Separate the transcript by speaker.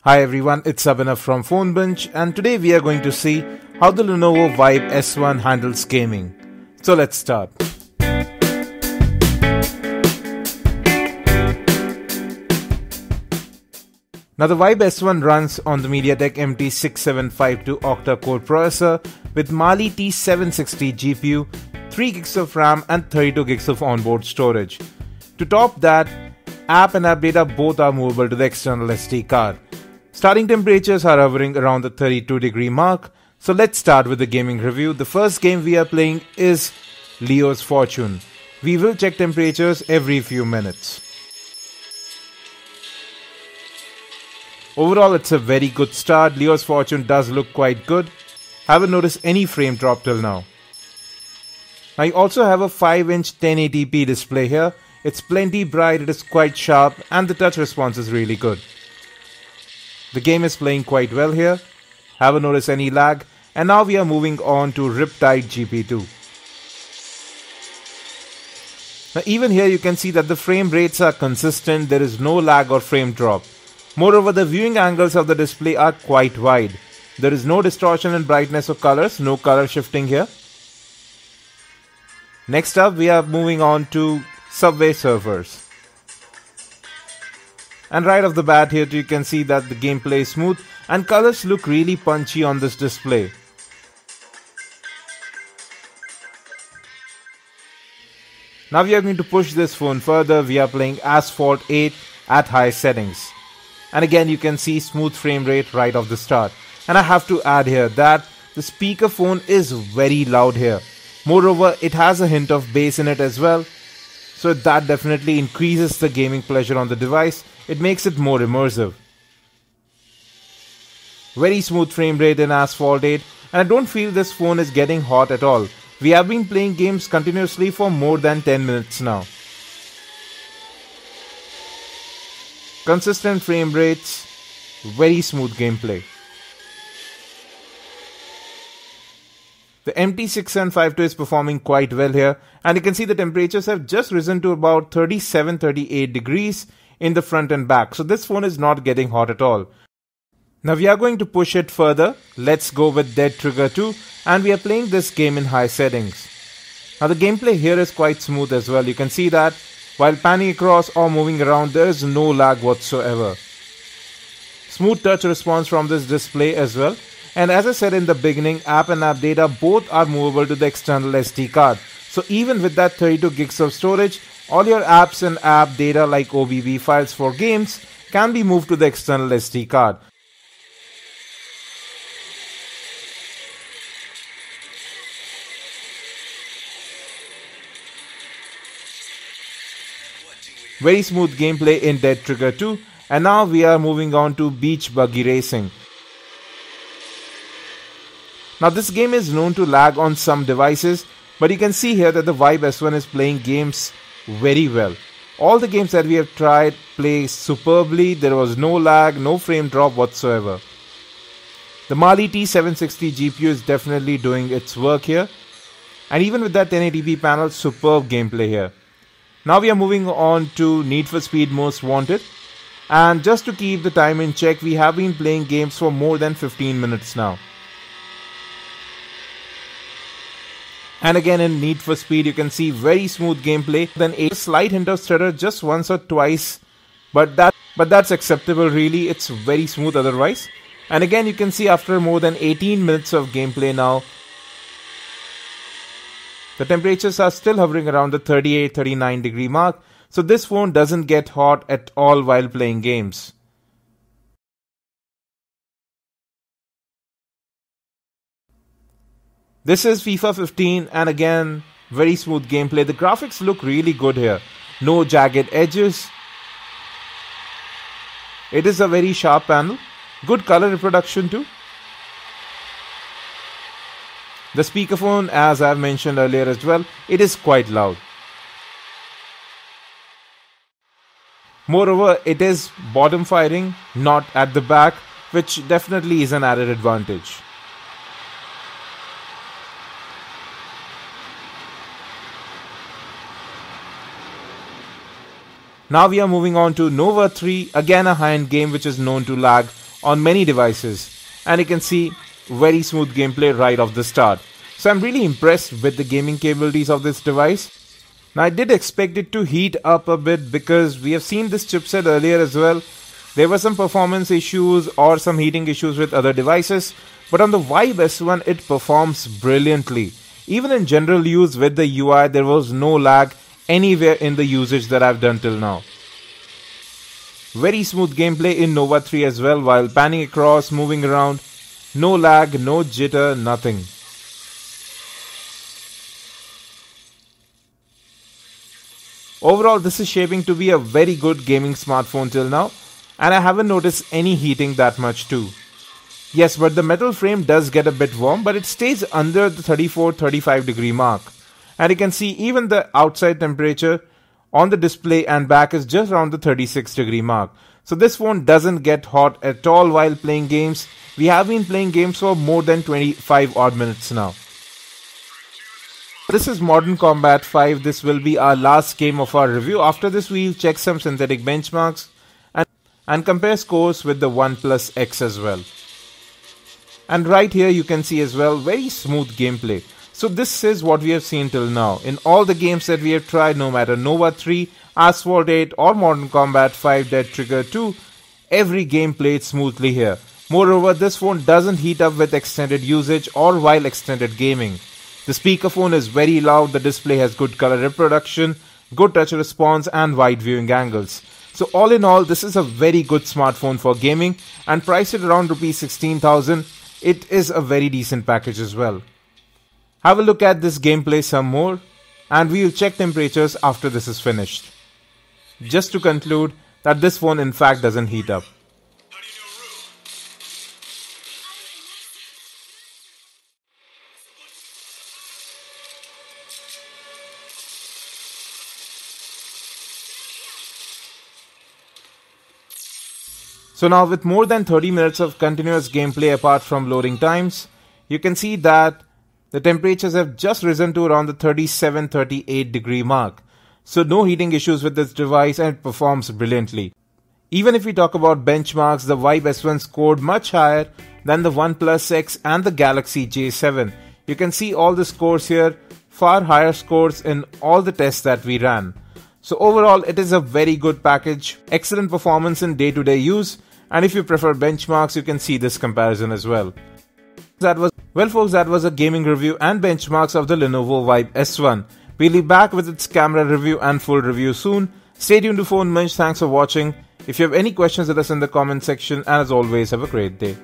Speaker 1: Hi everyone, it's Abhinav from PhoneBunch, and today we are going to see how the Lenovo Vibe S1 handles gaming. So let's start. Now the Vibe S1 runs on the MediaTek MT6752 octa-core processor with Mali T760 GPU, 3 gigs of RAM and 32 gigs of onboard storage. To top that, app and app data both are movable to the external SD card. Starting temperatures are hovering around the 32-degree mark, so let's start with the gaming review. The first game we are playing is Leo's Fortune. We will check temperatures every few minutes. Overall, it's a very good start. Leo's Fortune does look quite good. Haven't noticed any frame drop till now. I also have a 5-inch 1080p display here. It's plenty bright, it is quite sharp, and the touch response is really good. The game is playing quite well here. Haven't noticed any lag. And now we are moving on to Riptide GP2. Now even here you can see that the frame rates are consistent. There is no lag or frame drop. Moreover, the viewing angles of the display are quite wide. There is no distortion in brightness of colors, no color shifting here. Next up, we are moving on to Subway Surfers. And right off the bat here you can see that the gameplay is smooth and colors look really punchy on this display. Now we are going to push this phone further. We are playing Asphalt 8 at high settings. And again you can see smooth frame rate right off the start. And I have to add here that the speakerphone is very loud here. Moreover, it has a hint of bass in it as well. So that definitely increases the gaming pleasure on the device. It makes it more immersive. Very smooth frame rate in Asphalt 8, and I don't feel this phone is getting hot at all. We have been playing games continuously for more than 10 minutes now. Consistent frame rates, very smooth gameplay. The MT6752 is performing quite well here, and you can see the temperatures have just risen to about 37-38 degrees in the front and back. So this phone is not getting hot at all. Now we are going to push it further. Let's go with Dead Trigger 2, and we are playing this game in high settings. Now the gameplay here is quite smooth as well. You can see that while panning across or moving around, there is no lag whatsoever. Smooth touch response from this display as well. And as I said in the beginning, app and app data both are movable to the external SD card. So even with that 32 gigs of storage, all your apps and app data like OBB files for games can be moved to the external SD card. Very smooth gameplay in Dead Trigger 2, and now we are moving on to Beach Buggy Racing. Now this game is known to lag on some devices, but you can see here that the Vibe S1 is playing games very well. All the games that we have tried play superbly. There was no lag, no frame drop whatsoever. The Mali T760 GPU is definitely doing its work here. And even with that 1080p panel, superb gameplay here. Now we are moving on to Need for Speed Most Wanted. And just to keep the time in check, we have been playing games for more than 15 minutes now. And again in Need for Speed you can see very smooth gameplay. Then a slight hint of stutter just once or twice. But that's acceptable really. It's very smooth otherwise. And again you can see after more than 18 minutes of gameplay now, the temperatures are still hovering around the 38-39 degree mark. So this phone doesn't get hot at all while playing games. This is FIFA 15, and again very smooth gameplay. The graphics look really good here. No jagged edges. It is a very sharp panel. Good color reproduction too. The speakerphone, as I've mentioned earlier as well, it is quite loud. Moreover, it is bottom firing, not at the back, which definitely is an added advantage. Now we are moving on to Nova 3, again a high-end game which is known to lag on many devices, and you can see very smooth gameplay right off the start. So I'm really impressed with the gaming capabilities of this device. Now I did expect it to heat up a bit because we have seen this chipset earlier as well. There were some performance issues or some heating issues with other devices, but on the Vibe S1 it performs brilliantly. Even in general use with the UI, there was no lag anywhere in the usage that I've done till now. Very smooth gameplay in Nova 3 as well while panning across, moving around. No lag, no jitter, nothing. Overall, this is shaping to be a very good gaming smartphone till now, and I haven't noticed any heating that much too. Yes, but the metal frame does get a bit warm, but it stays under the 34-35 degree mark. And you can see even the outside temperature on the display and back is just around the 36 degree mark. So this phone doesn't get hot at all while playing games. We have been playing games for more than 25 odd minutes now. This is Modern Combat 5. This will be our last game of our review. After this, we'll check some synthetic benchmarks and compare scores with the OnePlus X as well. And right here you can see as well very smooth gameplay. So this is what we have seen till now. In all the games that we have tried, no matter Nova 3, Asphalt 8 or Modern Combat 5 Dead Trigger 2, every game played smoothly here. Moreover, this phone doesn't heat up with extended usage or while extended gaming. The speakerphone is very loud, the display has good color reproduction, good touch response and wide viewing angles. So all in all, this is a very good smartphone for gaming, and priced at around Rs 16,000. It is a very decent package as well. Have a look at this gameplay some more, and we will check temperatures after this is finished. Just to conclude that this phone in fact doesn't heat up. So now with more than 30 minutes of continuous gameplay apart from loading times, you can see that the temperatures have just risen to around the 37-38 degree mark. So no heating issues with this device and it performs brilliantly. Even if we talk about benchmarks, the Vibe S1 scored much higher than the OnePlus X and the Galaxy J7. You can see all the scores here, far higher scores in all the tests that we ran. So overall, it is a very good package, excellent performance in day-to-day use, and if you prefer benchmarks, you can see this comparison as well. Well folks, that was a gaming review and benchmarks of the Lenovo Vibe S1. We'll be back with its camera review and full review soon. Stay tuned to PhoneBunch, thanks for watching. If you have any questions, let us in the comment section, and as always, have a great day.